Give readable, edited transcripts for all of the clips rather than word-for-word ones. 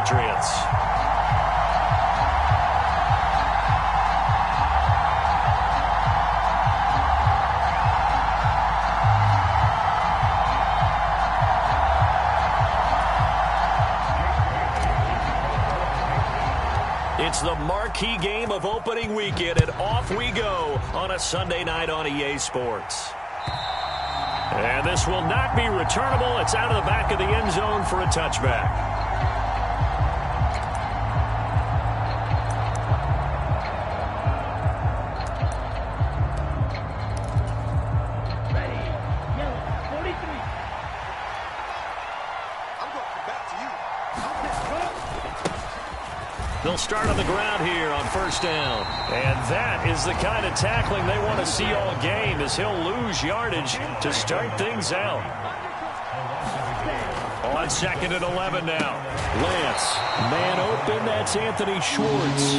Patriots. It's the marquee game of opening weekend, and off we go on a Sunday night on EA Sports. And this will not be returnable. It's out of the back of the end zone for a touchback. They'll start on the ground here on first down. And that is the kind of tackling they want to see all game, as he'll lose yardage to start things out. On 2nd and 11 now. Lance, man open, that's Anthony Schwartz.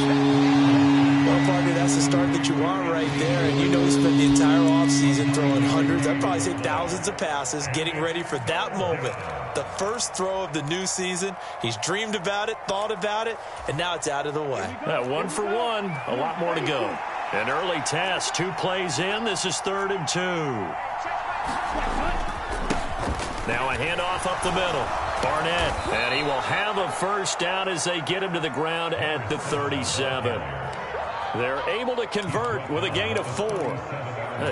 Well, partner, that's the start that you want right there. And you know he spent the entire offseason throwing hundreds, I'd probably say thousands of passes, getting ready for that moment. The first throw of the new season. He's dreamed about it, thought about it, and now it's out of the way. 1 for 1, a lot more to go. An early test, 2 plays in. This is 3rd and 2. Now a handoff up the middle. Barnett, and he will have a first down as they get him to the ground at the 37. They're able to convert with a gain of 4.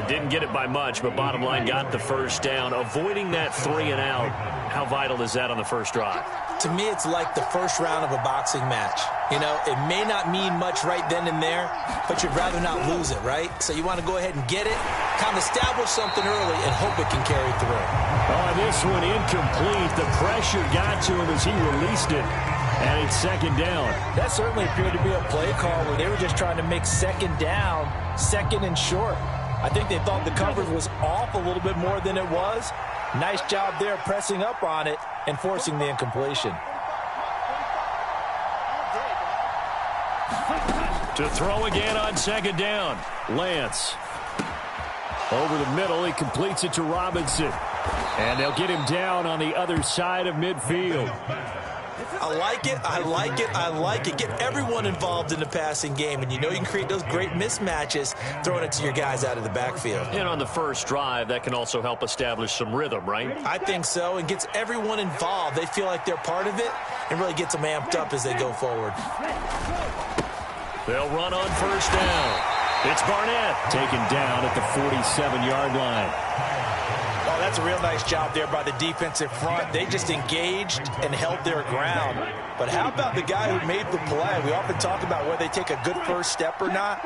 Didn't get it by much, but bottom line got the first down, avoiding that 3 and out. How vital is that on the first drive? To me, it's like the first round of a boxing match. You know, it may not mean much right then and there, but you'd rather not lose it, right? So you want to go ahead and get it, kind of establish something early, and hope it can carry through. Oh, this one incomplete. The pressure got to him as he released it. And it's 2nd down. That certainly appeared to be a play call where they were just trying to make 2nd down, 2nd and short. I think they thought the coverage was off a little bit more than it was. Nice job there pressing up on it and forcing the incompletion. To throw again on 2nd down. Lance. Over the middle, he completes it to Robinson. And they'll get him down on the other side of midfield. I like it, I like it, I like it. Get everyone involved in the passing game, and you know you can create those great mismatches throwing it to your guys out of the backfield. And on the first drive, that can also help establish some rhythm, right? I think so, and gets everyone involved. They feel like they're part of it and really gets them amped up as they go forward. They'll run on first down. It's Barnett taken down at the 47-yard line. Oh, that's a real nice job there by the defensive front. They just engaged and held their ground. But how about the guy who made the play? We often talk about whether they take a good first step or not.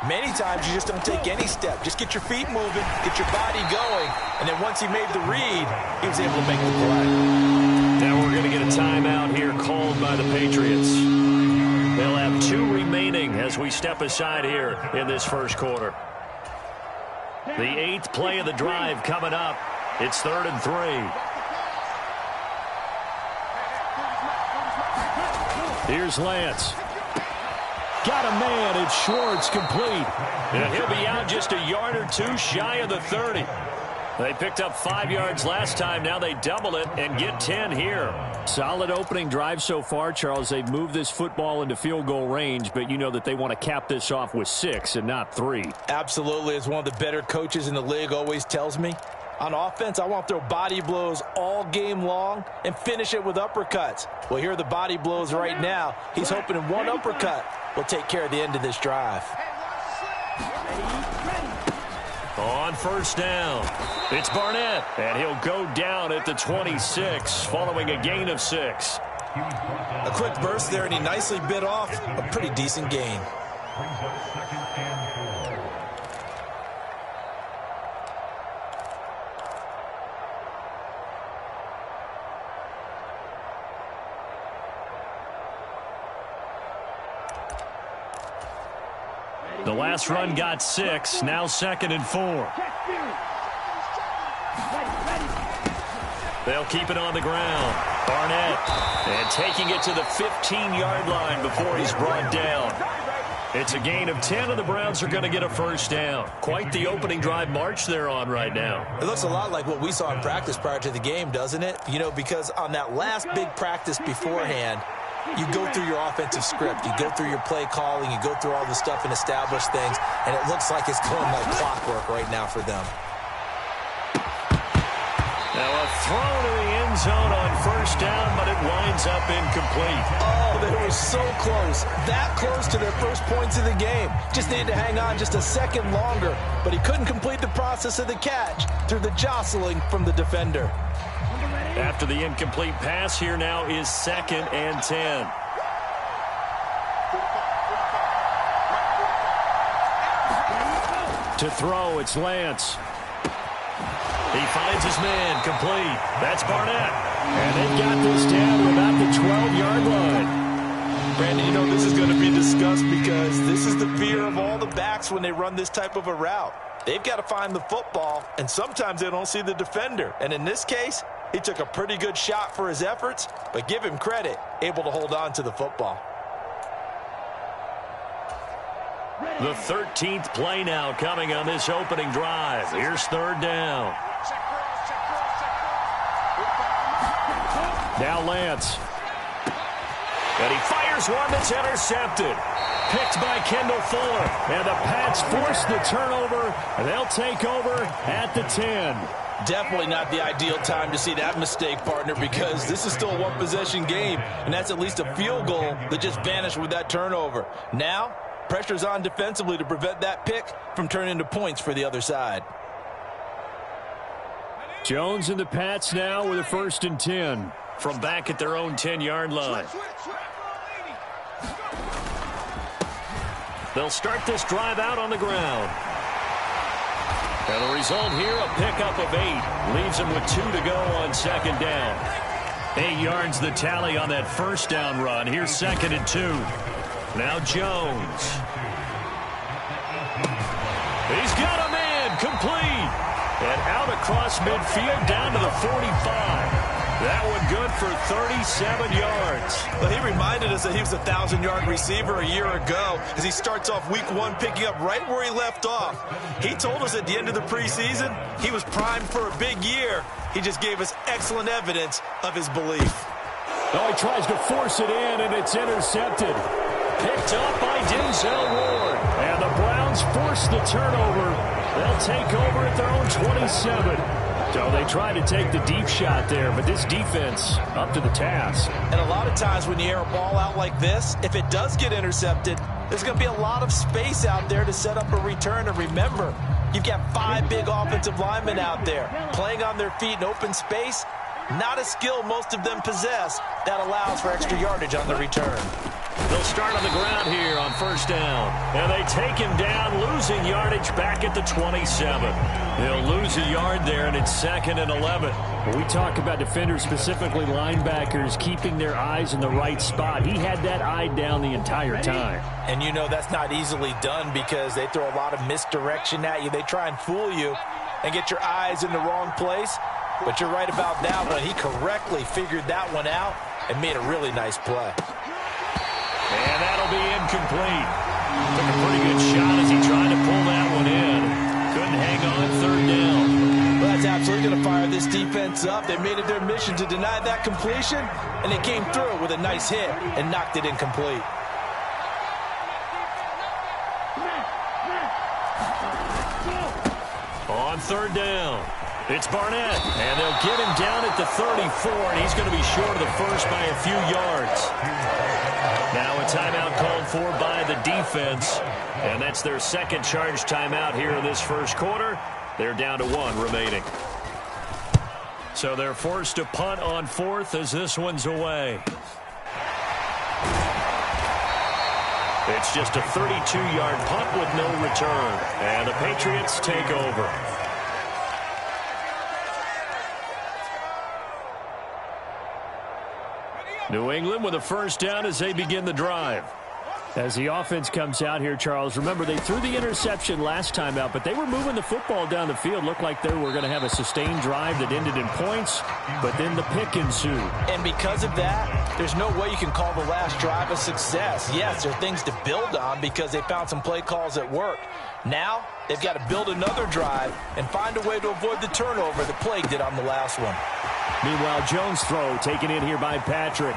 Many times you just don't take any step. Just get your feet moving, get your body going, and then once he made the read, he was able to make the play. Now we're going to get a timeout here called by the Patriots. They'll have 2 remaining as we step aside here in this first quarter. The 8th play of the drive coming up. It's 3rd and 3. Here's Lance. Got a man. It's Schwartz, complete. And he'll be out just a yard or 2 shy of the 30. They picked up 5 yards last time. Now they double it and get 10 here. Solid opening drive so far, Charles. They've moved this football into field goal range, but you know that they want to cap this off with 6 and not 3. Absolutely. As one of the better coaches in the league always tells me, on offense, I want to throw body blows all game long and finish it with uppercuts. Well, here are the body blows right now. He's hoping in one uppercut will take care of the end of this drive. On first down, it's Barnett, and he'll go down at the 26 following a gain of 6. A quick burst there, and he nicely bit off a pretty decent gain. The last run got 6, now 2nd and 4. They'll keep it on the ground. Barnett, and taking it to the 15-yard line before he's brought down. It's a gain of 10, and the Browns are going to get a first down. Quite the opening drive march they're on right now. It looks a lot like what we saw in practice prior to the game, doesn't it? You know, because on that last big practice beforehand, You go through your offensive script. You go through your play calling. You go through all the stuff and establish things, and it looks like it's going like clockwork right now for them. Now a throw to the end zone on first down, but it winds up incomplete. Oh, they were so close. That close to their first points of the game. Just needed to hang on just a second longer, but he couldn't complete the process of the catch through the jostling from the defender. After the incomplete pass, here now is 2nd and 10. To throw, it's Lance. He finds his man, complete. That's Barnett. And they've got this down to about the 12-yard line. Brandon, you know this is going to be discussed because this is the fear of all the backs when they run this type of a route. They've got to find the football, and sometimes they don't see the defender. And in this case, he took a pretty good shot for his efforts, but give him credit, able to hold on to the football. The 13th play now coming on this opening drive. Here's 3rd down. Now Lance. And he fires one that's intercepted. Picked by Kendall Fuller. And the Pats force the turnover, and they'll take over at the 10. Definitely not the ideal time to see that mistake, partner, because this is still a one-possession game, and that's at least a field goal that just vanished with that turnover. Now, pressure's on defensively to prevent that pick from turning into points for the other side. Jones and the Pats now with a 1st and 10 from back at their own 10-yard line. They'll start this drive out on the ground. And the result here, a pickup of 8. Leaves them with 2 to go on 2nd down. 8 yards the tally on that first down run. Here's 2nd and 2. Now Jones. He's got a man, complete. And out across midfield down to the 45. That one good for 37 yards. But he reminded us that he was a 1,000-yard receiver a year ago as he starts off week 1 picking up right where he left off. He told us at the end of the preseason he was primed for a big year. He just gave us excellent evidence of his belief. Oh, he tries to force it in, and it's intercepted. Picked up by Denzel Ward. And the Browns force the turnover. They'll take over at their own 27. So they tried to take the deep shot there, but this defense up to the task. And a lot of times when you air a ball out like this, if it does get intercepted, there's going to be a lot of space out there to set up a return. And remember, you've got 5 big offensive linemen out there playing on their feet in open space. Not a skill most of them possess that allows for extra yardage on the return. They'll start on the ground here on 1st down. And they take him down, losing yardage back at the 27. They'll lose a yard there, and it's 2nd and 11. When we talk about defenders, specifically linebackers, keeping their eyes in the right spot, he had that eye down the entire time. And you know that's not easily done because they throw a lot of misdirection at you. They try and fool you and get your eyes in the wrong place. But you're right about that one. He correctly figured that one out and made a really nice play. And that'll be incomplete. Took a pretty good shot as he tried to pull that one in. Couldn't hang on 3rd down. Well, that's absolutely going to fire this defense up. They made it their mission to deny that completion, and they came through with a nice hit and knocked it incomplete. On 3rd down, it's Barnett, and they'll get him down at the 34, and he's going to be short of the first by a few yards. Now a timeout called for by the defense, and that's their 2nd charge timeout here in this 1st quarter. They're down to 1 remaining. So they're forced to punt on 4th as this one's away. It's just a 32-yard punt with no return, and the Patriots take over. New England with a 1st down as they begin the drive. As the offense comes out here, Charles, remember they threw the interception last time out, but they were moving the football down the field. Looked like they were going to have a sustained drive that ended in points, but then the pick ensued. And because of that, there's no way you can call the last drive a success. Yes, there are things to build on because they found some play calls that worked. Now, they've got to build another drive and find a way to avoid the turnover that plagued it on the last one. Meanwhile, Jones' throw taken in here by Patrick.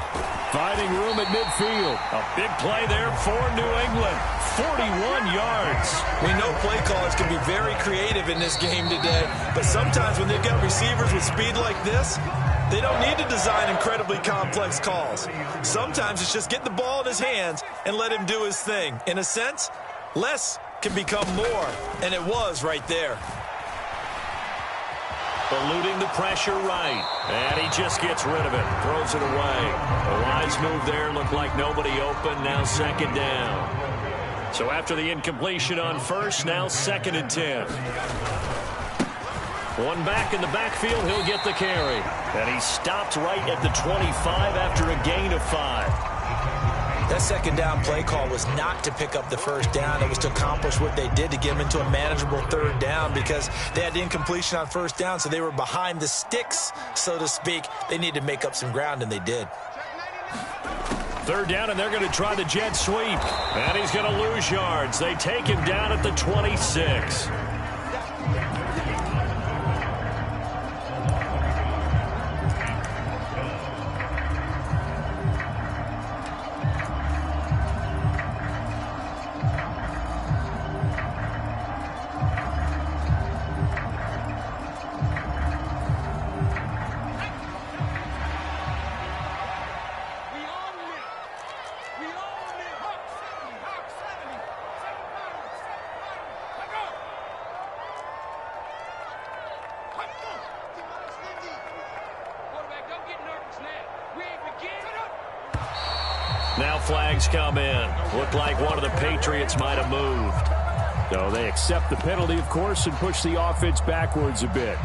Finding room at midfield. A big play there for New England. 41 yards. We know play callers can be very creative in this game today, but sometimes when they've got receivers with speed like this, they don't need to design incredibly complex calls. Sometimes it's just get the ball in his hands and let him do his thing. In a sense, less can become more, and it was right there. Eluding the pressure right. And he just gets rid of it. Throws it away. A wise move there. Looked like nobody open. Now second down. So after the incompletion on first, now 2nd and 10. One back in the backfield. He'll get the carry. And he stopped right at the 25 after a gain of 5. That second down play call was not to pick up the first down. It was to accomplish what they did to get them into a manageable 3rd down because they had the incompletion on 1st down, so they were behind the sticks, so to speak. They needed to make up some ground, and they did. 3rd down, and they're going to try the jet sweep. And he's going to lose yards. They take him down at the 26. Now flags come in. Looked like one of the Patriots might have moved. So they accept the penalty, of course, and push the offense backwards a bit.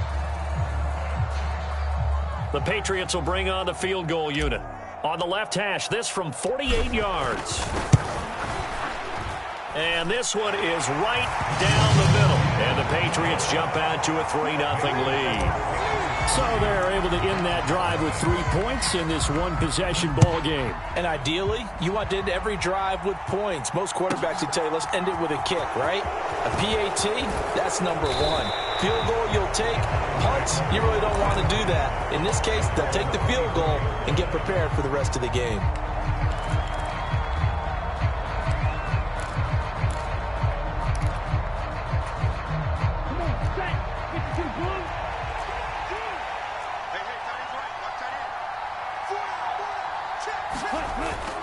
The Patriots will bring on the field goal unit. On the left hash, this from 48 yards. And this one is right down the middle. And the Patriots jump out to a 3-0 lead. So they're able to end that drive with 3 points in this one-possession ball game. And ideally, you want to end every drive with points. Most quarterbacks would tell you, let's end it with a kick, right? A PAT, that's number 1. Field goal you'll take. Punts, you really don't want to do that. In this case, they'll take the field goal and get prepared for the rest of the game.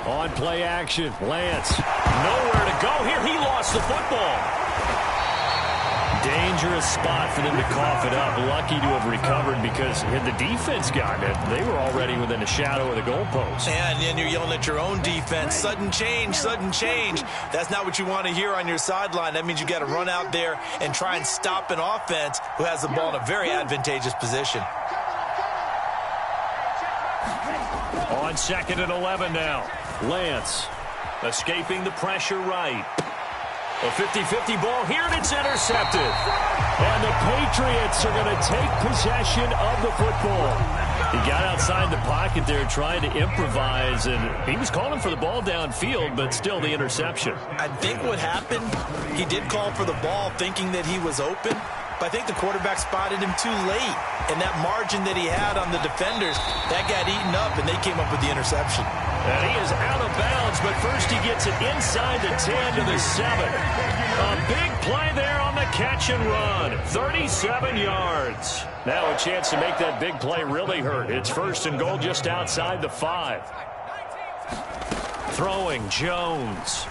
On play action, Lance. Nowhere to go here. He lost the football. Dangerous spot for them to cough it up. Lucky to have recovered because had the defense gotten it, they were already within the shadow of the goalpost. And then you're yelling at your own defense. Sudden change, sudden change. That's not what you want to hear on your sideline. That means you got to run out there and try and stop an offense who has the ball in a very advantageous position. On 2nd and 11 now. Lance escaping the pressure right. A 50-50 ball here, and it's intercepted. And the Patriots are going to take possession of the football. He got outside the pocket there trying to improvise, and he was calling for the ball downfield, but still the interception. I think what happened, he did call for the ball thinking that he was open, but I think the quarterback spotted him too late. And that margin that he had on the defenders, that got eaten up, and they came up with the interception. And he is out of bounds, but first he gets it inside the 10 to the 7. A big play there on the catch and run. 37 yards. Now a chance to make that big play really hurt. It's 1st and goal just outside the 5. Throwing Jones.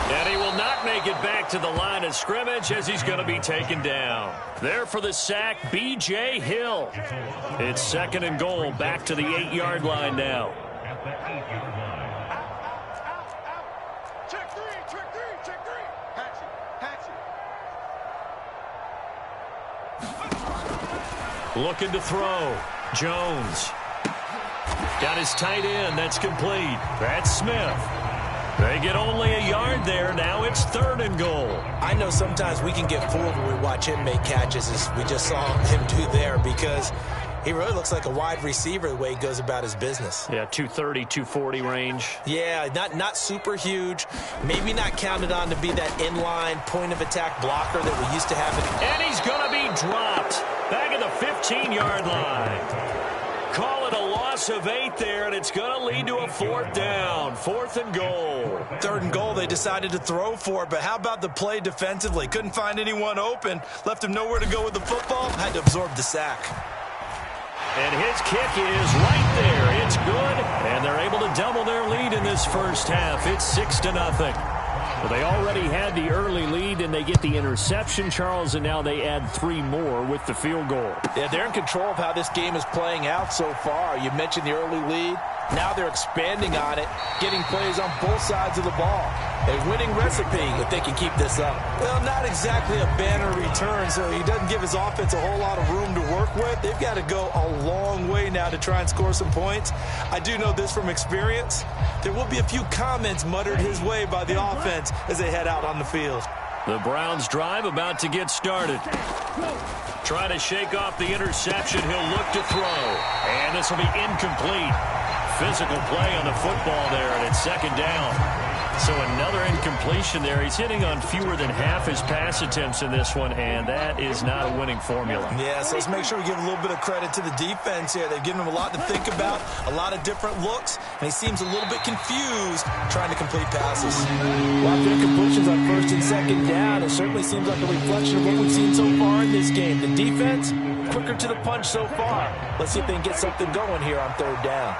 And he will not make it back to the line of scrimmage as he's going to be taken down. There for the sack, B.J. Hill. It's 2nd and goal, back to the 8-yard line now. Check three. Patch it. Looking to throw. Jones. Got his tight end. That's complete. That's Smith. They get only a yard there. Now it's 3rd and goal. I know sometimes we can get fooled when we watch him make catches, as we just saw him do there, because he really looks like a wide receiver the way he goes about his business. Yeah, 230, 240 range. Yeah, not super huge. Maybe not counted on to be that inline point-of-attack blocker that we used to have. And he's going to be dropped back at the 15-yard line. Call it a loss loss of 8 there, and it's going to lead to a 4th down. 4th and goal. 3rd and goal, they decided to throw for it, but how about the play defensively? Couldn't find anyone open, left him nowhere to go with the football, had to absorb the sack. And his kick is right there. It's good, and they're able to double their lead in this first half. It's 6-0. Well, they already had the early lead, and they get the interception, Charles, and now they add 3 more with the field goal. Yeah, they're in control of how this game is playing out so far. You mentioned the early lead. Now they're expanding on it, getting plays on both sides of the ball. A winning recipe if they can keep this up. Well, not exactly a banner return, so he doesn't give his offense a whole lot of room to work with. They've got to go a long way now to try and score some points. I do know this from experience. There will be a few comments muttered his way by the offense as they head out on the field. The Browns drive about to get started. Trying to shake off the interception. He'll look to throw. And this will be incomplete. Physical play on the football there, and it's 2nd down. So another incompletion there. He's hitting on fewer than half his pass attempts in this one, and that is not a winning formula. Yeah, so let's make sure we give a little bit of credit to the defense here. They've given him a lot to think about, a lot of different looks, and he seems a little bit confused trying to complete passes. Well, after incompletions on 1st and 2nd down, it certainly seems like a reflection of what we've seen so far in this game. The defense, quicker to the punch so far. Let's see if they can get something going here on 3rd down.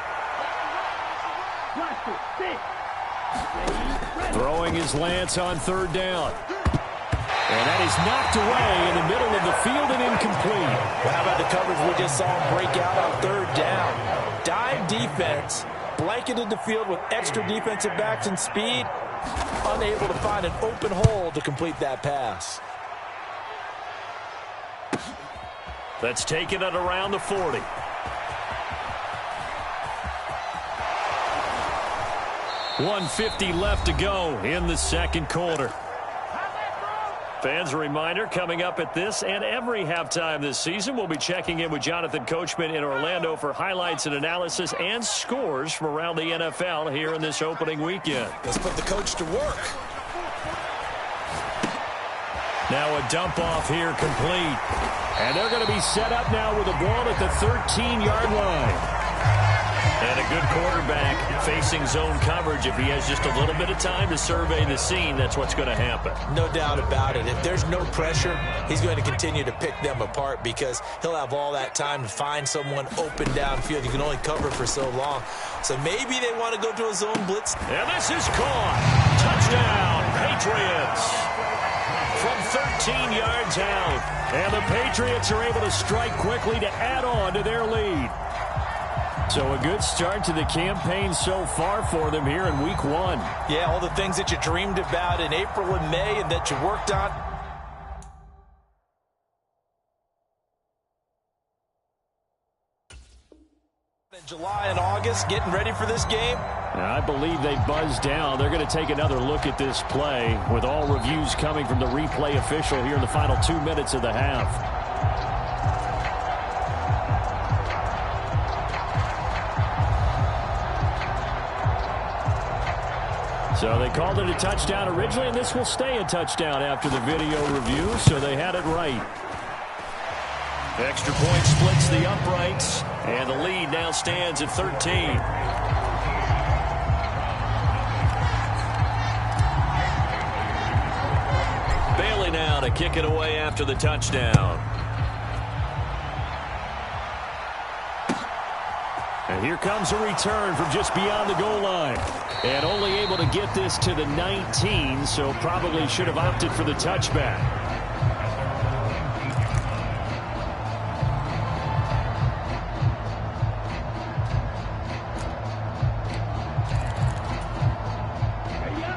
Throwing his Lance on 3rd down. And that is knocked away in the middle of the field and incomplete. Well, how about the coverage we just saw him break out on 3rd down? Dime defense, blanketed the field with extra defensive backs and speed, unable to find an open hole to complete that pass. That's taken it around the 40. .150 left to go in the 2nd quarter. Fans, a reminder, coming up at this and every halftime this season, we'll be checking in with Jonathan Coachman in Orlando for highlights and analysis and scores from around the NFL here in this opening weekend. Let's put the coach to work. Now a dump off here complete. And they're going to be set up now with a ball at the 13-yard line. And a good quarterback facing zone coverage. If he has just a little bit of time to survey the scene, that's what's going to happen. No doubt about it. If there's no pressure, he's going to continue to pick them apart because he'll have all that time to find someone open downfield. You can only cover for so long. So maybe they want to go to a zone blitz. And this is caught. Touchdown, Patriots. From 13 yards out. And the Patriots are able to strike quickly to add on to their lead. So a good start to the campaign so far for them here in week 1. Yeah, all the things that you dreamed about in April and May and that you worked on. In July and August, getting ready for this game. I believe they buzzed down. They're going to take another look at this play with all reviews coming from the replay official here in the final 2 minutes of the half. So they called it a touchdown originally, and this will stay a touchdown after the video review, so they had it right. Extra point splits the uprights, and the lead now stands at 13. Bailey now to kick it away after the touchdown. And here comes a return from just beyond the goal line. And only able to get this to the 19, so probably should have opted for the touchback.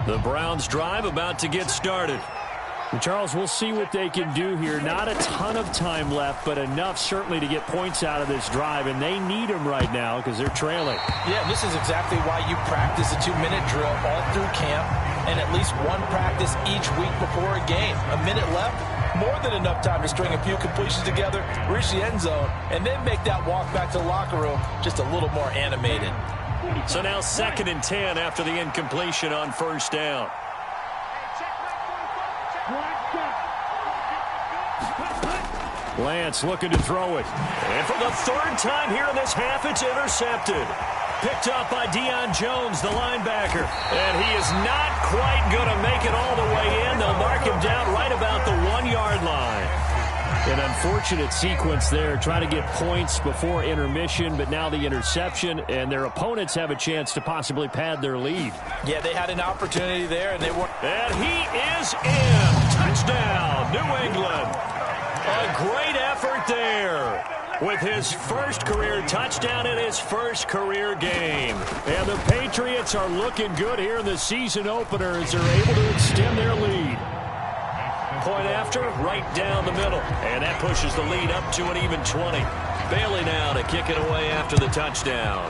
The Browns drive about to get started. And Charles, we'll see what they can do here. Not a ton of time left, but enough certainly to get points out of this drive, and they need them right now because they're trailing. Yeah, this is exactly why you practice a 2-minute drill all through camp and at least one practice each week before a game. A minute left, more than enough time to string a few completions together, reach the end zone, and then make that walk back to the locker room just a little more animated. So now 2nd and 10 after the incompletion on 1st down. Lance looking to throw it. And for the third time here in this half, it's intercepted. Picked up by Deion Jones, the linebacker. And he is not quite going to make it all the way in. They'll mark him down right about the 1-yard line. An unfortunate sequence there, trying to get points before intermission, but now the interception, and their opponents have a chance to possibly pad their lead. Yeah, they had an opportunity there, and they weren't. And he is in. Touchdown, New England. A great effort there with his first career touchdown in his first career game. And the Patriots are looking good here in the season opener as they're able to extend their lead. Point after, right down the middle. And that pushes the lead up to an even 20. Bailey now to kick it away after the touchdown.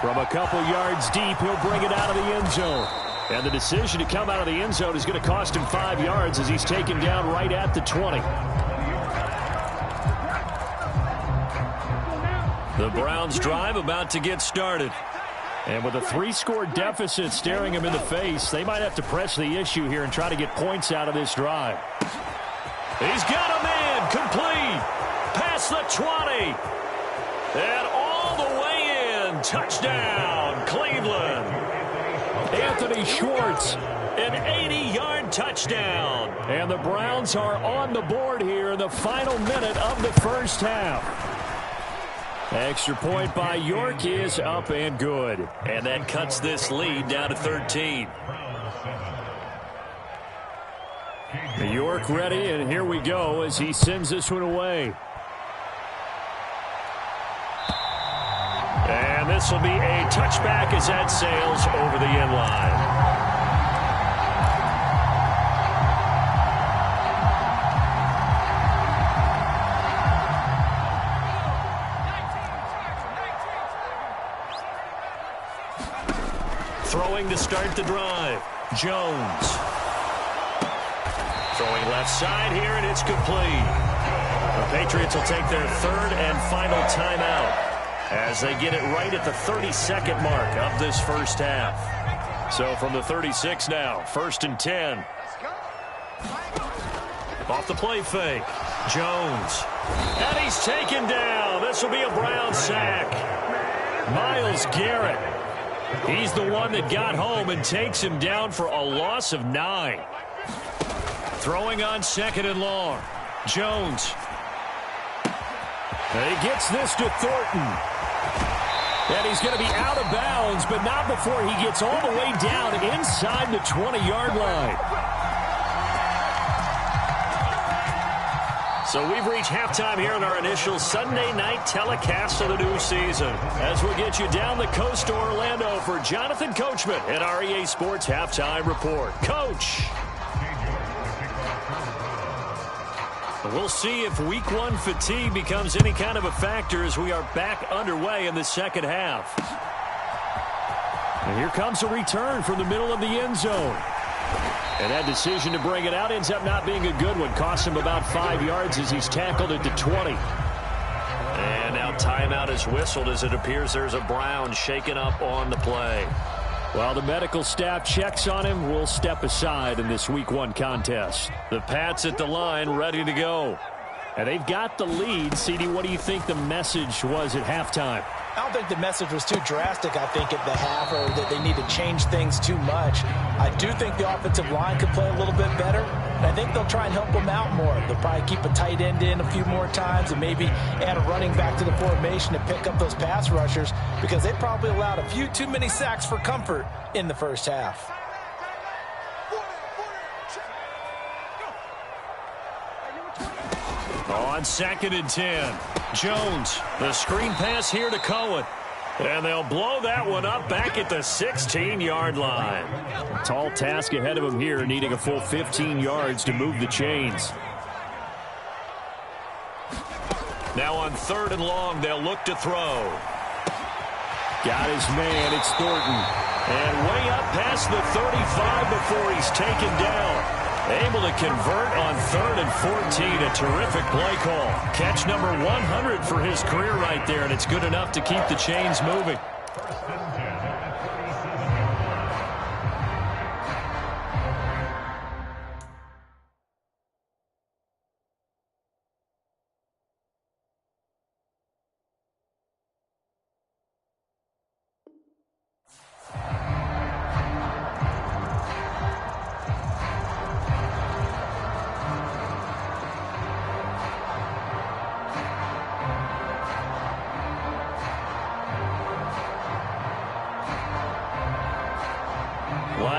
From a couple yards deep, he'll bring it out of the end zone. And the decision to come out of the end zone is going to cost him 5 yards as he's taken down right at the 20. The Browns drive about to get started. And with a 3-score deficit staring him in the face, they might have to press the issue here and try to get points out of this drive. He's got a man complete. Past the 20. And all the way in. Touchdown, Cleveland. Anthony Schwartz, an 80-yard touchdown. And the Browns are on the board here in the final minute of the first half. Extra point by York is up and good. And that cuts this lead down to 13. York ready, and here we go as he sends this one away. And this will be a touchback as that sails over the end line. Throwing to start the drive. Jones. Throwing left side here, and it's complete. The Patriots will take their third and final timeout as they get it right at the 32nd mark of this first half. So from the 36 now, 1st and 10. Off the play fake. Jones. And he's taken down. This will be a Brown sack. Myles Garrett. He's the one that got home and takes him down for a loss of 9. Throwing on 2nd and long. Jones. And he gets this to Thornton. And he's going to be out of bounds, but not before he gets all the way down inside the 20-yard line. So we've reached halftime here in our initial Sunday night telecast of the new season. As we'll get you down the coast to Orlando for Jonathan Coachman at our EA Sports Halftime Report. Coach. We'll see if week 1 fatigue becomes any kind of a factor as we are back underway in the second half. And here comes a return from the middle of the end zone. And that decision to bring it out ends up not being a good one. Costs him about 5 yards as he's tackled at the 20. And now timeout is whistled as it appears there's a Brown shaken up on the play. While the medical staff checks on him, we'll step aside in this week 1 contest. The Pats at the line ready to go. And they've got the lead. CD, what do you think the message was at halftime? I don't think the message was too drastic, I think, at the half, or that they need to change things too much. I do think the offensive line could play a little bit better. And I think they'll try and help them out more. They'll probably keep a tight end in a few more times and maybe add a running back to the formation to pick up those pass rushers because they probably allowed a few too many sacks for comfort in the first half. On 2nd and 10, Jones, the screen pass here to Cohen. And they'll blow that one up back at the 16-yard line. Tall task ahead of him here, needing a full 15 yards to move the chains. Now on 3rd and long, they'll look to throw. Got his man, it's Thornton. And way up past the 35 before he's taken down. Able to convert on 3rd and 14. A terrific play call. Catch number 100 for his career right there, and it's good enough to keep the chains moving.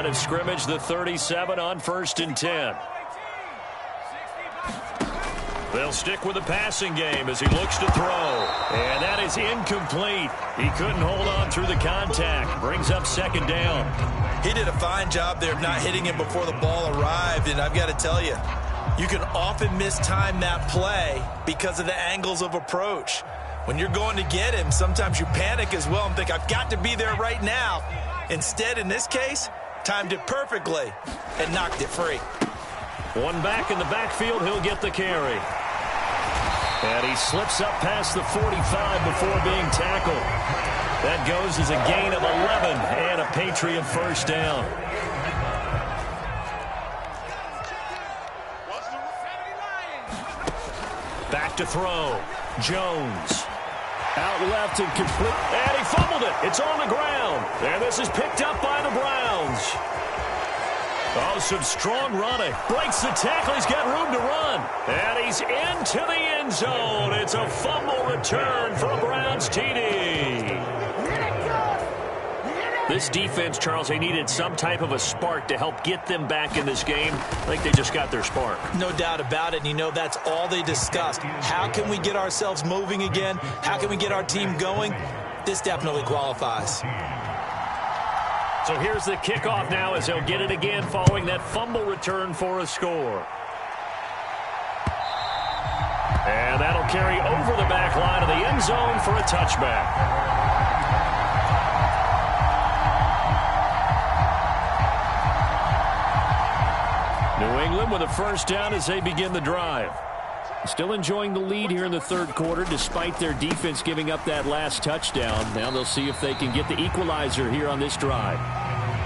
line of scrimmage, the 37 on 1st and 10. They'll stick with the passing game as he looks to throw. And that is incomplete. He couldn't hold on through the contact. Brings up 2nd down. He did a fine job there of not hitting him before the ball arrived. And I've got to tell you, you can often mistime that play because of the angles of approach. When you're going to get him, sometimes you panic as well and think, I've got to be there right now. Instead, in this case, timed it perfectly and knocked it free. One back in the backfield, he'll get the carry. And he slips up past the 45 before being tackled. That goes as a gain of 11 and a Patriot 1st down. Back to throw. Jones. Out left and complete. And he fumbled it. It's on the ground. And this is picked up by the Browns. Oh, some strong running. Breaks the tackle. He's got room to run. And he's into the end zone. It's a fumble return for a Browns TD. This defense, Charles, they needed some type of a spark to help get them back in this game. I think they just got their spark. No doubt about it. And you know that's all they discussed. How can we get ourselves moving again? How can we get our team going? This definitely qualifies. So here's the kickoff now as they'll get it again following that fumble return for a score. And that'll carry over the back line of the end zone for a touchback. New England with a 1st down as they begin the drive. Still enjoying the lead here in the 3rd quarter despite their defense giving up that last touchdown. Now they'll see if they can get the equalizer here on this drive.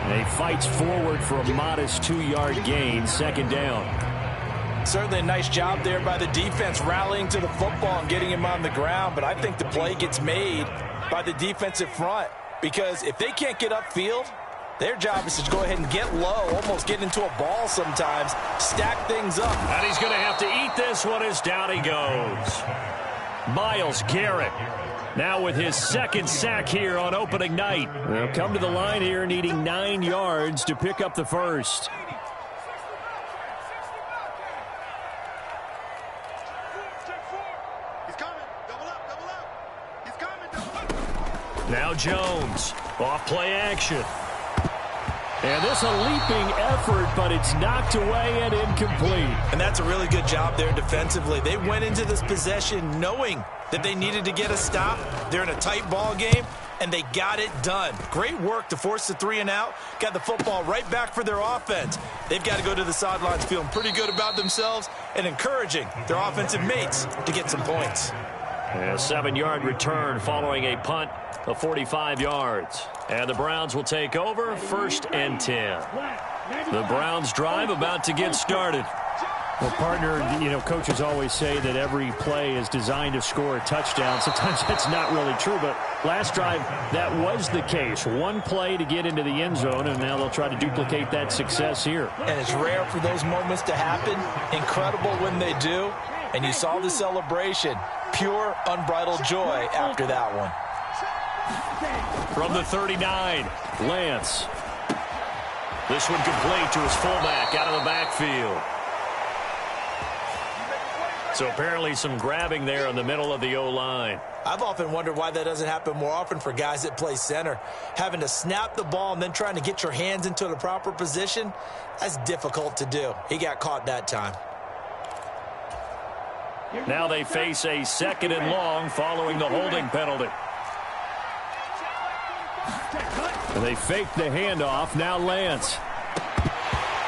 And he fights forward for a modest 2-yard gain, 2nd down. Certainly a nice job there by the defense rallying to the football and getting him on the ground. But I think the play gets made by the defensive front because if they can't get upfield, their job is to go ahead and get low, almost get into a ball sometimes, stack things up. And he's going to have to eat this one as down he goes. Myles Garrett now with his 2nd sack here on opening night. They'll come to the line here needing 9 yards to pick up the 1st. Now Jones, off play action. And this a leaping effort, but it's knocked away and incomplete. And that's a really good job there defensively. They went into this possession knowing that they needed to get a stop. They're in a tight ball game, and they got it done. Great work to force the 3 and out. Got the football right back for their offense. They've got to go to the sidelines feeling pretty good about themselves and encouraging their offensive mates to get some points. And a 7-yard return following a punt of 45 yards. And the Browns will take over 1st and 10. The Browns drive about to get started. Well, partner, you know, coaches always say that every play is designed to score a touchdown. Sometimes that's not really true, but last drive, that was the case. One play to get into the end zone, and now they'll try to duplicate that success here. And it's rare for those moments to happen. Incredible when they do. And you saw the celebration. Pure, unbridled joy after that one. From the 39, Lance. This one complete to his fullback out of the backfield. So apparently some grabbing there in the middle of the O-line. I've often wondered why that doesn't happen more often for guys that play center. Having to snap the ball and then trying to get your hands into the proper position, that's difficult to do. He got caught that time. Now they face a 2nd and long following the holding penalty. And they fake the handoff. Now Lance.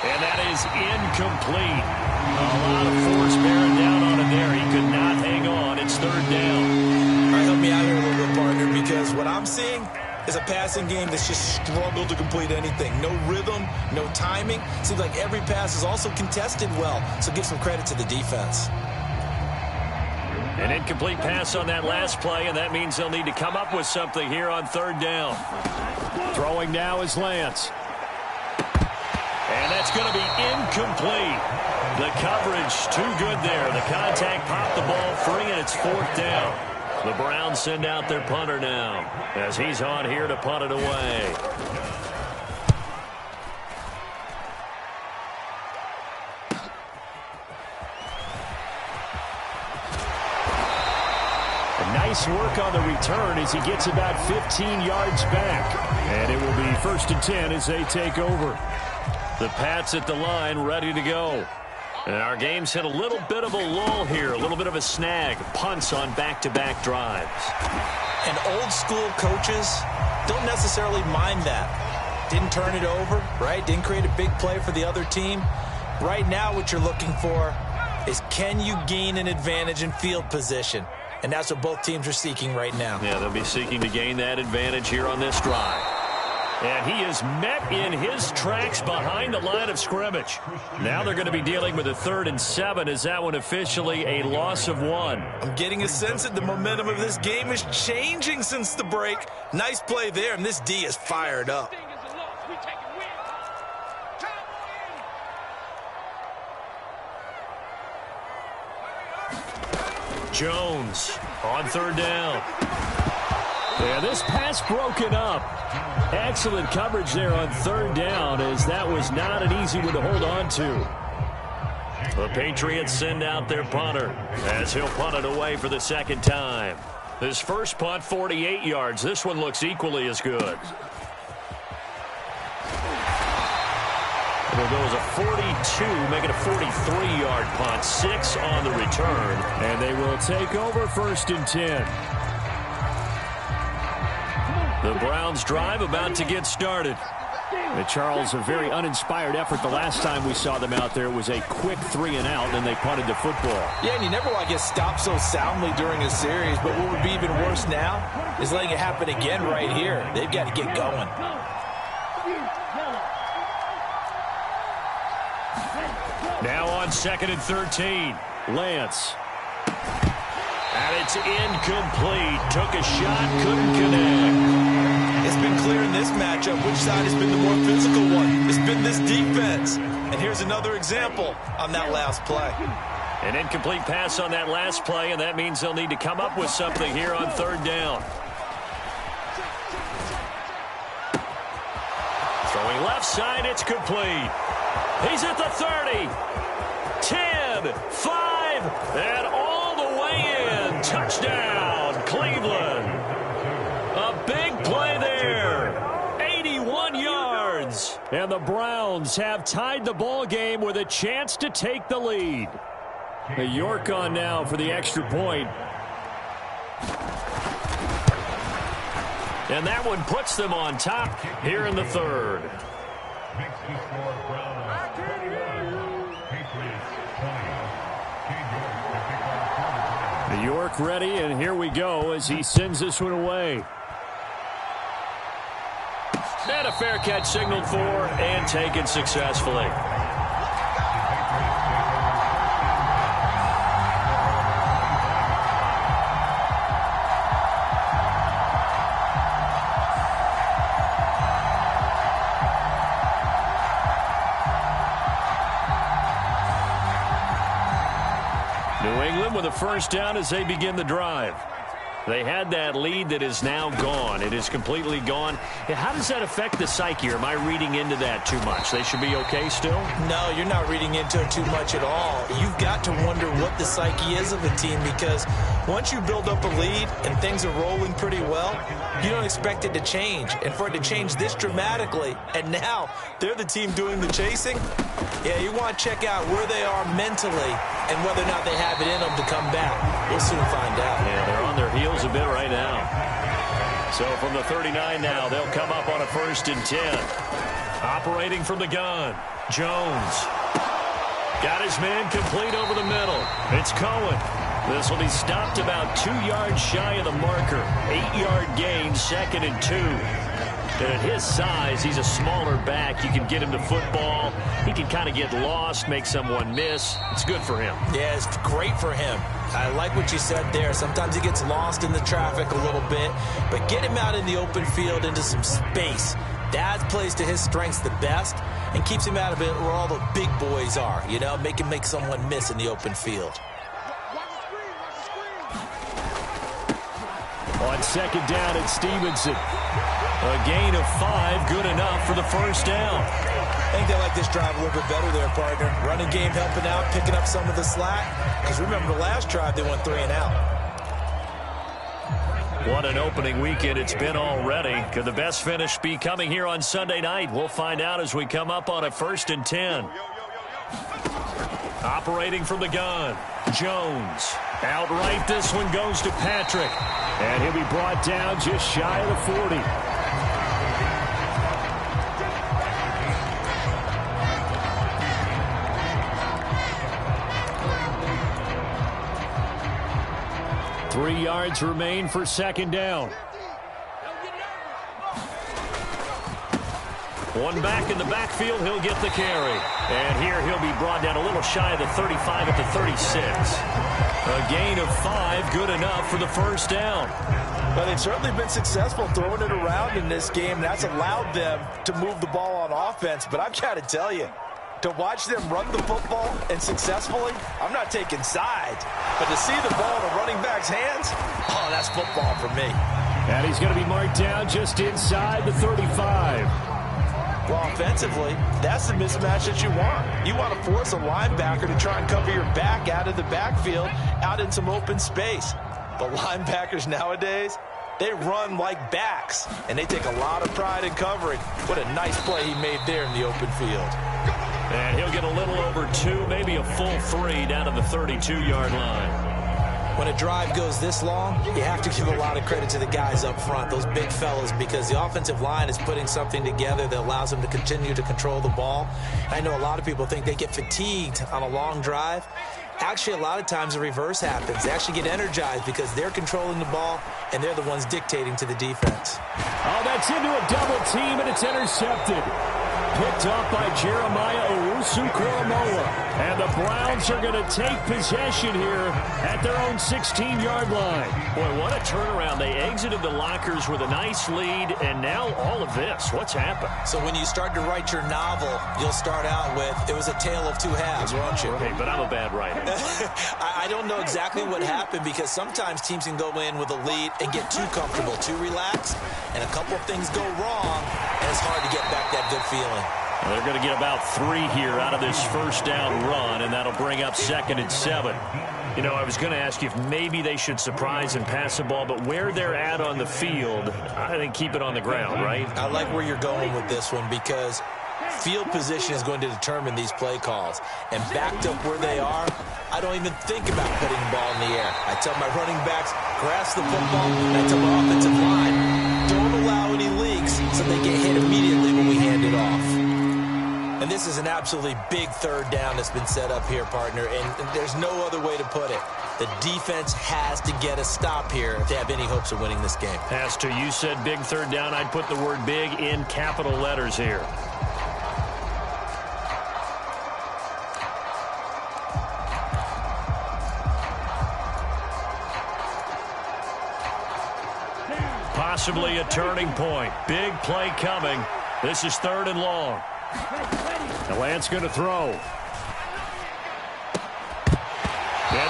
And that is incomplete. A lot of force bearing down on it there. He could not hang on. It's 3rd down. All right, help me out here a little bit, partner, because what I'm seeing is a passing game that's just struggled to complete anything. No rhythm, no timing. Seems like every pass is also contested well, so give some credit to the defense. An incomplete pass on that last play, and that means they'll need to come up with something here on 3rd down. Throwing now is Lance. And that's going to be incomplete. The coverage too good there. The contact popped the ball free, and it's 4th down. The Browns send out their punter now as he's on here to punt it away. nice work on the return as he gets about 15 yards back. And it will be 1st and 10 as they take over. The Pats at the line, ready to go. And our game's hit a little bit of a lull here, a little bit of a snag. Punts on back-to-back drives. And old school coaches don't necessarily mind that. Didn't turn it over, right? Didn't create a big play for the other team. Right now what you're looking for is, can you gain an advantage in field position? And that's what both teams are seeking right now. Yeah, they'll be seeking to gain that advantage here on this drive. And he is met in his tracks behind the line of scrimmage. Now they're going to be dealing with a 3rd and 7. Is that one officially a loss of 1? I'm getting a sense that the momentum of this game is changing since the break. Nice play there, and this D is fired up. Jones on 3rd down. Yeah, this pass broken up. Excellent coverage there on 3rd down, as that was not an easy one to hold on to. The Patriots send out their punter as he'll punt it away for the 2nd time. His first punt, 48 yards. This one looks equally as good. It'll go as a 42, make it a 43-yard punt. 6 on the return. And they will take over 1st and 10. The Browns drive about to get started. Charles, a very uninspired effort. The last time we saw them out there was a quick 3 and out, and they punted the football. Yeah, and you never want to get stopped so soundly during a series, but what would be even worse now is letting it happen again right here. They've got to get going. Now on 2nd and 13. Lance. And it's incomplete. Took a shot, couldn't connect. It's been clear in this matchup which side has been the more physical one. It's been this defense. And here's another example on that last play. An incomplete pass on that last play, and that means they'll need to come up with something here on 3rd down. Throwing left side, it's complete. He's at the 30. 10, 5, and all the way in. Touchdown, Cleveland. A big play there. 81 yards. And the Browns have tied the ball game with a chance to take the lead. York on now for the extra point. And that one puts them on top here in the 3rd. York ready, and here we go as he sends this one away. And a fair catch signaled for and taken successfully. New England with a 1st down as they begin the drive. They had that lead that is now gone. It is completely gone. How does that affect the psyche? Or am I reading into that too much? They should be okay still? No, you're not reading into it too much at all. You've got to wonder what the psyche is of a team, because once you build up a lead and things are rolling pretty well, you don't expect it to change. And for it to change this dramatically, and now they're the team doing the chasing, yeah, you want to check out where they are mentally and whether or not they have it in them to come back. We'll soon find out. Yeah, they're on their heels a bit right now. So from the 39 now, they'll come up on a 1st and 10. Operating from the gun, Jones. Got his man complete over the middle. It's Cohen. This will be stopped about 2 yards shy of the marker. 8-yard gain, 2nd and 2. And at his size, he's a smaller back. You can get him to football. He can kind of get lost, make someone miss. It's good for him. Yeah, it's great for him. I like what you said there. Sometimes he gets lost in the traffic a little bit, but get him out in the open field into some space. That plays to his strengths the best and keeps him out of it where all the big boys are, you know, make someone miss in the open field. On 2nd down, it's Stevenson. A gain of 5, good enough for the 1st down. I think they like this drive a little bit better there, partner. Running game helping out, picking up some of the slack. Because remember, the last drive, they went 3 and out. What an opening weekend it's been already. Could the best finish be coming here on Sunday night? We'll find out as we come up on a 1st and 10. Operating from the gun, Jones. Outright, this one goes to Patrick. And he'll be brought down just shy of the 40. Three yards remain for 2nd down. One back in the backfield, he'll get the carry. And here he'll be brought down a little shy of the 35 at the 36. A gain of 5, good enough for the 1st down. But they've certainly been successful throwing it around in this game. That's allowed them to move the ball on offense. But I've got to tell you, to watch them run the football and successfully, I'm not taking sides. But to see the ball in a running back's hands, oh, that's football for me. And he's going to be marked down just inside the 35. Well, offensively, that's the mismatch that you want. You want to force a linebacker to try and cover your back out of the backfield, out in some open space. But linebackers nowadays, they run like backs, and they take a lot of pride in covering. What a nice play he made there in the open field. And he'll get a little over 2, maybe a full 3 down to the 32-yard line. When a drive goes this long, you have to give a lot of credit to the guys up front, those big fellas, because the offensive line is putting something together that allows them to continue to control the ball. I know a lot of people think they get fatigued on a long drive. Actually, a lot of times the reverse happens. They actually get energized because they're controlling the ball, and they're the ones dictating to the defense. Oh, that's into a double team, and it's intercepted. Picked up by Jeremiah Owusu-Koramoah. And the Browns are going to take possession here at their own 16-yard line. Boy, what a turnaround. They exited the lockers with a nice lead, and now all of this. What's happened? So when you start to write your novel, you'll start out with, it was a tale of two halves, won't you? Hey, but I'm a bad writer. I don't know exactly what happened, because sometimes teams can go in with a lead and get too comfortable, too relaxed, and a couple of things go wrong, and it's hard to get back that good feeling. Well, they're going to get about 3 here out of this 1st down run, and that'll bring up 2nd and 7. You know, I was going to ask you if maybe they should surprise and pass the ball, but where they're at on the field, I think keep it on the ground, right? I like where you're going with this one, because field position is going to determine these play calls. And backed up where they are, I don't even think about putting the ball in the air. I tell my running backs, grasp the football, and I tell my offensive line, don't allow any leaks so they get hit immediately when we hand it off. And this is an absolutely big 3rd down that's been set up here, partner, and there's no other way to put it. The defense has to get a stop here if they have any hopes of winning this game. Pastor, you said big 3rd down. I'd put the word big in capital letters here. Possibly a turning point. Big play coming. This is 3rd and long. The Lance going to throw. And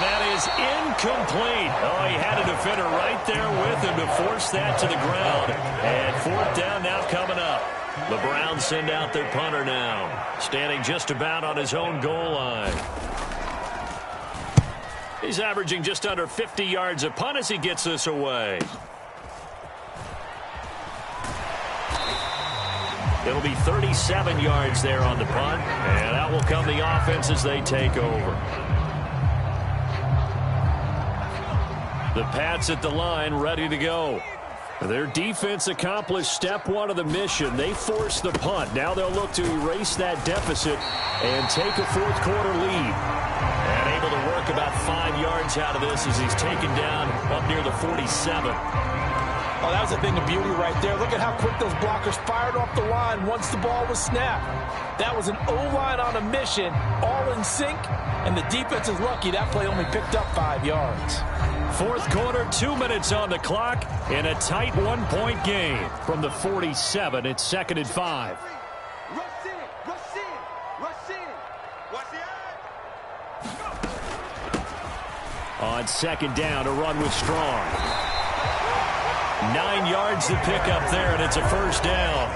that is incomplete. Oh, he had a defender right there with him to force that to the ground. And 4th down now coming up. The Browns send out their punter now, standing just about on his own goal line. He's averaging just under 50 yards a punt as he gets this away. It'll be 37 yards there on the punt, and out will come the offense as they take over. The Pats at the line, ready to go. Their defense accomplished step 1 of the mission. They forced the punt. Now they'll look to erase that deficit and take a 4th quarter lead. And able to work about 5 yards out of this as he's taken down up near the 47. Oh, that was a thing of beauty right there. Look at how quick those blockers fired off the line once the ball was snapped. That was an O-line on a mission, all in sync, and the defense is lucky that play only picked up 5 yards. 4th quarter, 2 minutes on the clock in a tight 1-point game. From the 47, it's 2nd and 5. Rush in, rush in, rush in. Watch the eye. On 2nd down, a run with Strong. 9 yards to pick up there, and it's a 1st down.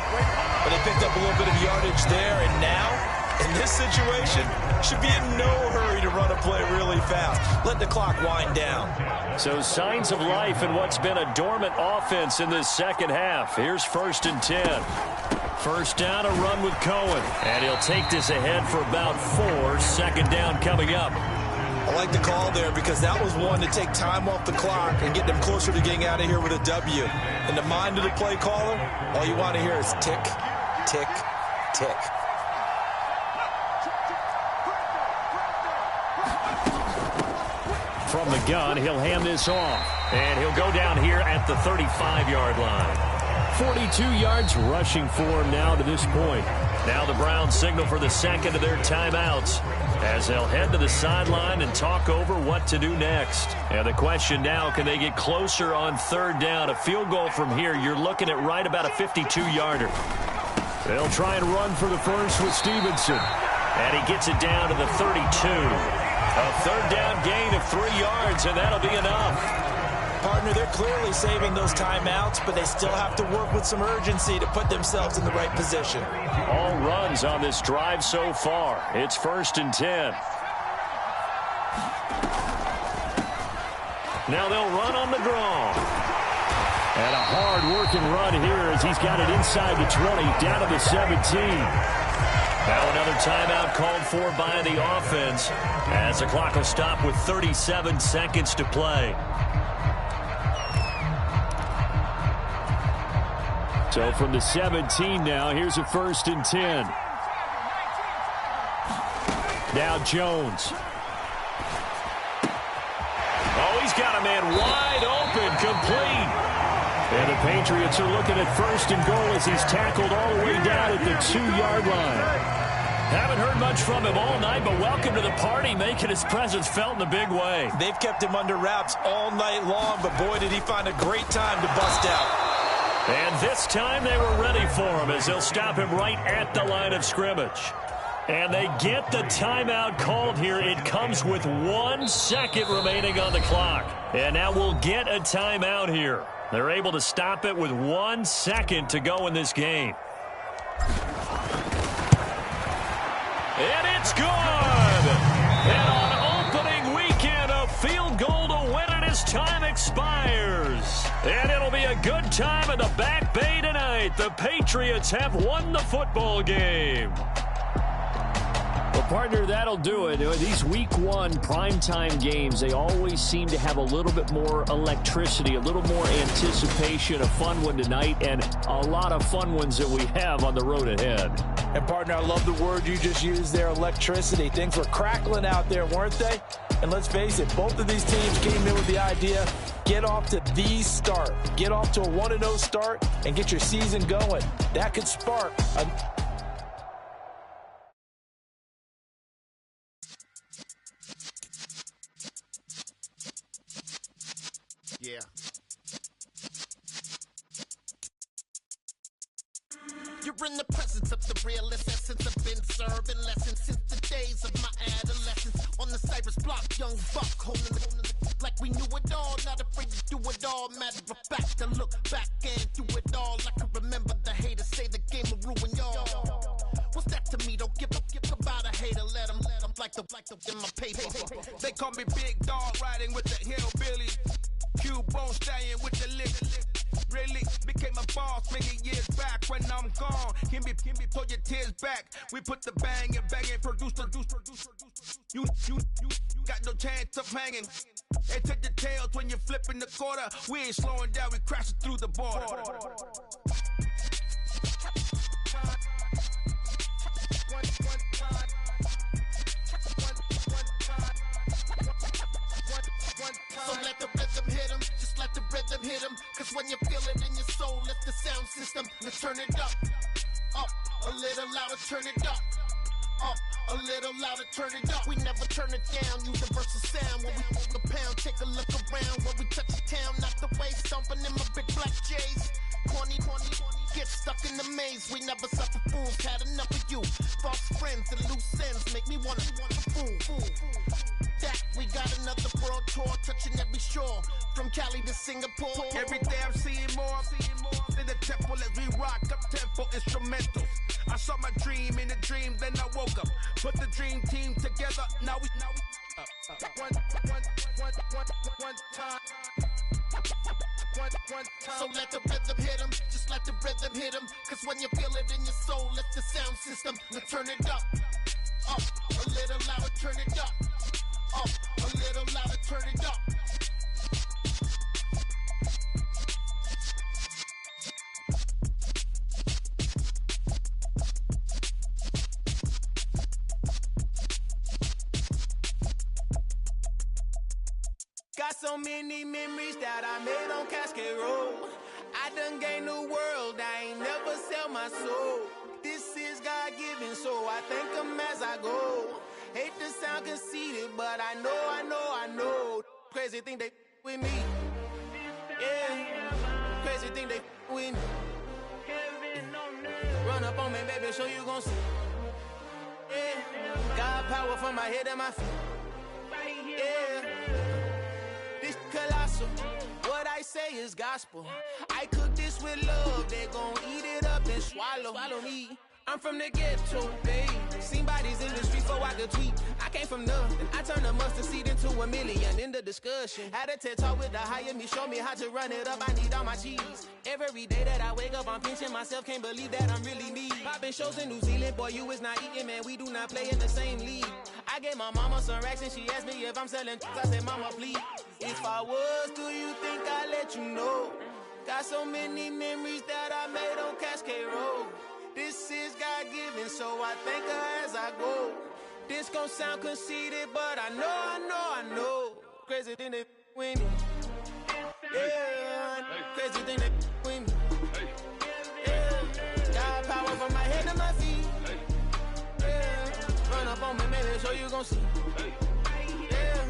But they picked up a little bit of yardage there, and now In this situation, should be in no hurry to run a play really fast. Let the clock wind down. So signs of life in what's been a dormant offense in this second half. Here's 1st and 10. First down, a run with Cohen. And he'll take this ahead for about 4. Second down coming up. I like the call there because that was one to take time off the clock and get them closer to getting out of here with a W. In the mind of the play caller, all you want to hear is tick, tick, tick. From the gun, he'll hand this off. And he'll go down here at the 35-yard line. 42 yards rushing for him now to this point. Now the Browns signal for the second of their timeouts as they'll head to the sideline and talk over what to do next. And the question now, can they get closer on 3rd down? A field goal from here, you're looking at right about a 52-yarder. They'll try and run for the first with Stevenson. And he gets it down to the 32. A 3rd down gain of 3 yards, and that'll be enough. Partner, they're clearly saving those timeouts, but they still have to work with some urgency to put themselves in the right position. All runs on this drive so far. It's 1st and 10. Now they'll run on the draw. And a hard-working run here as he's got it inside the 20, down to the 17. Now another timeout called for by the offense as the clock will stop with 37 seconds to play. So from the 17 now, here's a 1st and 10. Now Jones. Oh, he's got a man wide open, complete. And the Patriots are looking at 1st and goal as he's tackled all the way down at the 2-yard line. Haven't heard much from him all night, but welcome to the party, making his presence felt in a big way. They've kept him under wraps all night long, but boy, did he find a great time to bust out. And this time they were ready for him as they'll stop him right at the line of scrimmage. And they get the timeout called here. It comes with 1 second remaining on the clock. And now we'll get a timeout here. They're able to stop it with 1 second to go in this game. And it's good! And on opening weekend, a field goal to win it as time expires. And it'll be a good time in the Back Bay tonight. The Patriots have won the football game. Well, partner, that'll do it. These Week 1 primetime games, they always seem to have a little bit more electricity, a little more anticipation. A fun one tonight, and a lot of fun ones that we have on the road ahead. And, partner, I love the word you just used there, electricity. Things were crackling out there, weren't they? And let's face it, both of these teams came in with the idea, get off to the start. Get off to a 1-0 start and get your season going. That could spark a... Yeah. You're in the presence of the realest essence. I've been serving lessons since the days of my adolescence. On the Cypress block, young buck holding the like we knew it all. Not afraid to do it all. Matter of fact, to look back and do it all. I can remember the haters say the game will ruin y'all. What's that to me? Don't give about a hater. Let them like the in my paper. They call me Big Dog, riding with the hillbillies. Q-Bone staying with the lick. Really became a boss many years back. When I'm gone, can be pull your tears back. We put the bang and produce. You got no chance of hanging. They took the tails when you're flipping the quarter. We ain't slowing down, we crashing through the border. So let the rhythm hit him, just let the rhythm hit him. Cause when you feel it in your soul, let the sound system, now turn it up, a little louder, turn it up, a little louder, turn it up. We never turn it down, universal sound. When we move the pound, take a look around. When we touch the town, not the way, stomping in my big black J's. Corny, get stuck in the maze. We never suffer fools, had enough of you. False friends and loose ends make me wanna fool. That we got another world tour, touching every shore, from Cali to Singapore. Every day I'm seeing more in the temple as we rock up tempo instrumentals. I saw my dream in a dream, then I woke up. Put the dream team together, now we one time. One time. So let the rhythm hit 'em, just let the rhythm hit 'em. Cause when you feel it in your soul, lift the sound system. Now turn it up, a little louder, turn it up, a little louder, turn it up. Got so many memories that I made on Cascade Road. I done gained the world, I ain't never sell my soul. This is God-given, so I thank him as I go. Hate to sound conceited, but I know. Crazy thing they with me. Yeah, crazy thing they with me. Run up on me, baby, show you gon' see. Yeah, God power from my head and my feet. Yeah. Colossal. What I say is gospel. I cook this with love. They gon' eat it up and swallow me. I'm from the ghetto, babe. Seen bodies in the streets before I could tweet. I came from nothing. I turned a mustard seed into a million. In the discussion, had a TED talk with the higher me. Show me how to run it up. I need all my cheese. Every day that I wake up, I'm pinching myself. Can't believe that I'm really me. Popping shows in New Zealand, boy, you is not eating, man. We do not play in the same league. I gave my mama some racks and she asked me if I'm selling. I said, mama, please. If I was, do you think I'd let you know? Got so many memories that I made on Cascade Road. This is God-given, so I thank her as I go. This gon' sound conceited, but I know. Crazy thing they with me. Yeah, crazy thing they with me. Yeah, got power from my head to my feet. Yeah, run up on me, maybe so you gon' see. Yeah.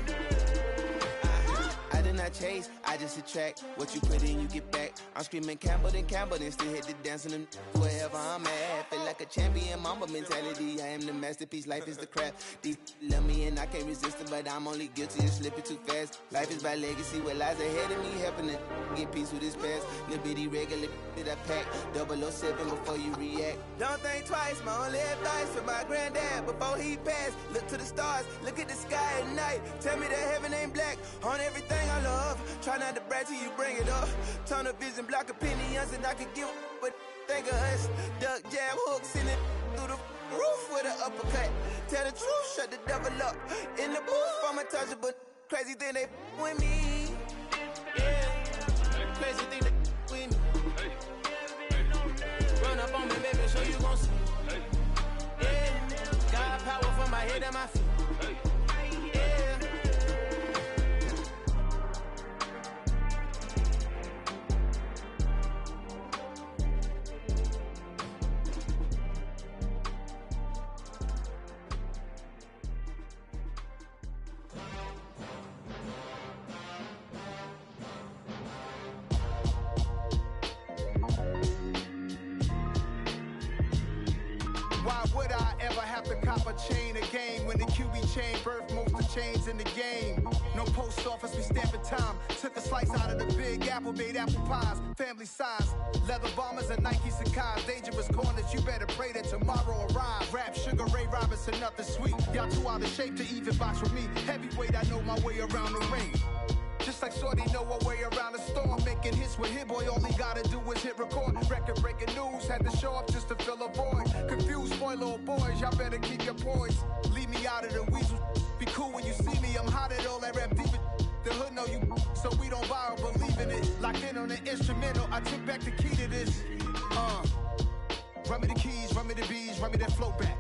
I did not chase, I just attract. What you put in, you get back. I'm screaming Campbell, then still hit the dancing and wherever I'm at. Feel like a champion, mamba mentality. I am the masterpiece, life is the crap. These love me and I can't resist it, but I'm only guilty of slipping too fast. Life is by legacy, what lies ahead of me, helping to get peace with this past. Little bitty regular that I pack, 007 before you react. Don't think twice, my only advice for my granddad before he passed. Look to the stars, look at the sky at night. Tell me that heaven ain't black on everything I love. Try not to brag till you bring it up. Tunnel vision, block opinions, and I could give but think of us. Duck jab hooks in it through the roof with an uppercut. Tell the truth, shut the devil up. In the booth, I'm untouchable. Crazy thing they with me. Yeah, crazy thing they with me. Run up on me, baby, so you gon' see. Yeah, got power from my head and my feet. Yeah. Why would I ever have to cop a chain a game when the QB chain birthed most of chains in the game? No post office, we stamping time. Took a slice out of the big apple, made apple pies, family size. Leather bombers and Nike Sakai's. Dangerous corners, you better pray that tomorrow arrives. Rap, Sugar Ray Robinson, nothing sweet. Y'all too out of shape to even box with me. Heavyweight, I know my way around the ring. Just like Shorty know her way around the storm. Making hits with Hit Boy, all he gotta do is hit record. Record breaking news, had to show up just to fill a void. Confused, spoiled little boys, y'all better keep your poise. Leave me out of the weasel. Be cool when you see me, I'm hot at all that rap deep. The hood know you, so we don't borrow, believe in it. Locked in on the instrumental, I took back the key to this. Run me the keys, run me the bees, run me that flow back.